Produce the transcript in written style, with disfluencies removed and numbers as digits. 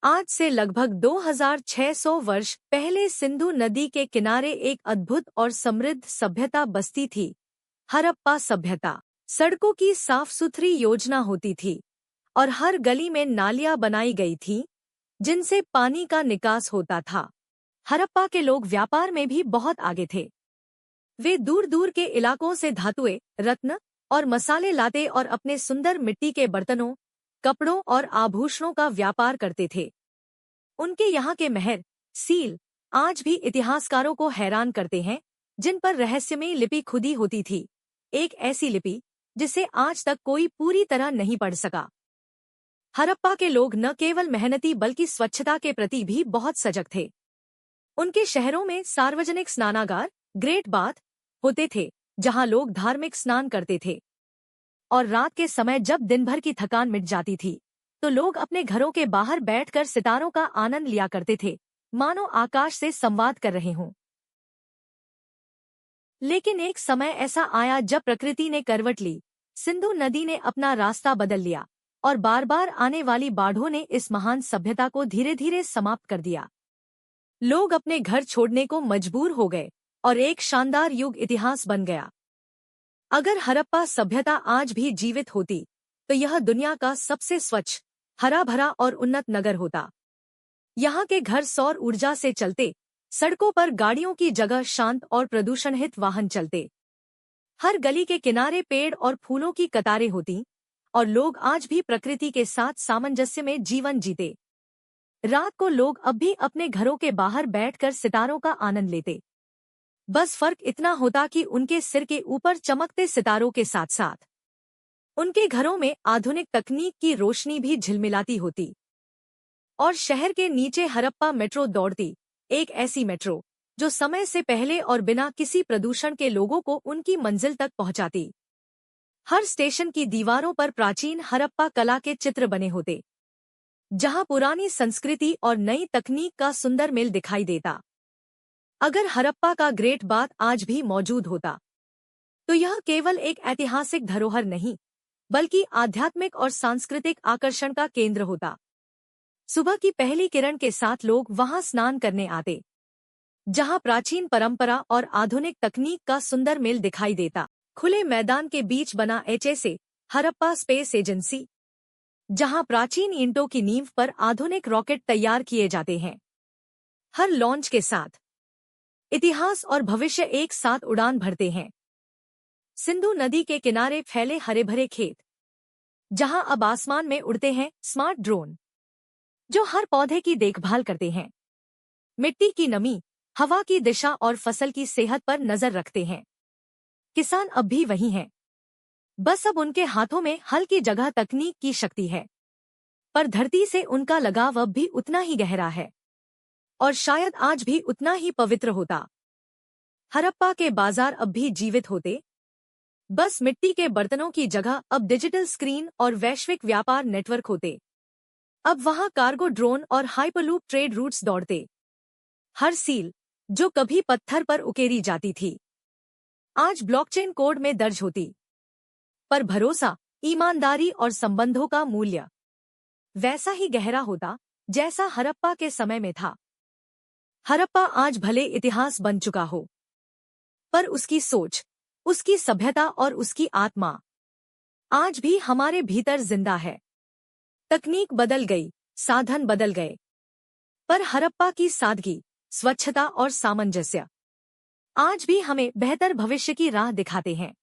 आज से लगभग 2600 वर्ष पहले सिंधु नदी के किनारे एक अद्भुत और समृद्ध सभ्यता बसती थी, हड़प्पा सभ्यता। सड़कों की साफ सुथरी योजना होती थी और हर गली में नालियां बनाई गई थीं, जिनसे पानी का निकास होता था। हड़प्पा के लोग व्यापार में भी बहुत आगे थे। वे दूर दूर के इलाकों से धातुएं, रत्न और मसाले लाते और अपने सुंदर मिट्टी के बर्तनों, कपड़ों और आभूषणों का व्यापार करते थे। उनके यहाँ के महल, सील आज भी इतिहासकारों को हैरान करते हैं, जिन पर रहस्यमयी लिपि खुदी होती थी, एक ऐसी लिपि जिसे आज तक कोई पूरी तरह नहीं पढ़ सका। हड़प्पा के लोग न केवल मेहनती बल्कि स्वच्छता के प्रति भी बहुत सजग थे। उनके शहरों में सार्वजनिक स्नानागार, ग्रेट बाथ, होते थे, जहां लोग धार्मिक स्नान करते थे। और रात के समय जब दिन भर की थकान मिट जाती थी, तो लोग अपने घरों के बाहर बैठकर सितारों का आनंद लिया करते थे, मानो आकाश से संवाद कर रहे हों। लेकिन एक समय ऐसा आया जब प्रकृति ने करवट ली। सिंधु नदी ने अपना रास्ता बदल लिया और बार बार आने वाली बाढ़ों ने इस महान सभ्यता को धीरे धीरे समाप्त कर दिया। लोग अपने घर छोड़ने को मजबूर हो गए और एक शानदार युग इतिहास बन गया। अगर हड़प्पा सभ्यता आज भी जीवित होती, तो यह दुनिया का सबसे स्वच्छ, हरा भरा और उन्नत नगर होता। यहाँ के घर सौर ऊर्जा से चलते, सड़कों पर गाड़ियों की जगह शांत और प्रदूषणरहित वाहन चलते। हर गली के किनारे पेड़ और फूलों की कतारें होती और लोग आज भी प्रकृति के साथ सामंजस्य में जीवन जीते। रात को लोग अब भी अपने घरों के बाहर बैठकर सितारों का आनंद लेते। बस फर्क इतना होता कि उनके सिर के ऊपर चमकते सितारों के साथ साथ उनके घरों में आधुनिक तकनीक की रोशनी भी झिलमिलाती होती। और शहर के नीचे हड़प्पा मेट्रो दौड़ती, एक ऐसी मेट्रो जो समय से पहले और बिना किसी प्रदूषण के लोगों को उनकी मंजिल तक पहुंचाती। हर स्टेशन की दीवारों पर प्राचीन हड़प्पा कला के चित्र बने होते, जहां पुरानी संस्कृति और नई तकनीक का सुंदर मेल दिखाई देता। अगर हड़प्पा का ग्रेट बाथ आज भी मौजूद होता, तो यह केवल एक ऐतिहासिक धरोहर नहीं, बल्कि आध्यात्मिक और सांस्कृतिक आकर्षण का केंद्र होता। सुबह की पहली किरण के साथ लोग वहां स्नान करने आते, जहां प्राचीन परंपरा और आधुनिक तकनीक का सुंदर मेल दिखाई देता। खुले मैदान के बीच बना एचएसए, हड़प्पा स्पेस एजेंसी, जहां प्राचीन ईंटों की नींव पर आधुनिक रॉकेट तैयार किए जाते हैं। हर लॉन्च के साथ इतिहास और भविष्य एक साथ उड़ान भरते हैं। सिंधु नदी के किनारे फैले हरे भरे खेत, जहां अब आसमान में उड़ते हैं स्मार्ट ड्रोन, जो हर पौधे की देखभाल करते हैं, मिट्टी की नमी, हवा की दिशा और फसल की सेहत पर नजर रखते हैं। किसान अब भी वही हैं, बस अब उनके हाथों में हल की जगह तकनीक की शक्ति है, पर धरती से उनका लगाव अब भी उतना ही गहरा है और शायद आज भी उतना ही पवित्र होता। हड़प्पा के बाजार अब भी जीवित होते, बस मिट्टी के बर्तनों की जगह अब डिजिटल स्क्रीन और वैश्विक व्यापार नेटवर्क होते। अब वहां कार्गो ड्रोन और हाइपरलूप ट्रेड रूट्स दौड़ते। हर सील जो कभी पत्थर पर उकेरी जाती थी, आज ब्लॉकचेन कोड में दर्ज होती। पर भरोसा, ईमानदारी और संबंधों का मूल्य वैसा ही गहरा होता जैसा हड़प्पा के समय में था। हड़प्पा आज भले इतिहास बन चुका हो, पर उसकी सोच, उसकी सभ्यता और उसकी आत्मा आज भी हमारे भीतर जिंदा है। तकनीक बदल गई, साधन बदल गए, पर हड़प्पा की सादगी, स्वच्छता और सामंजस्य आज भी हमें बेहतर भविष्य की राह दिखाते हैं।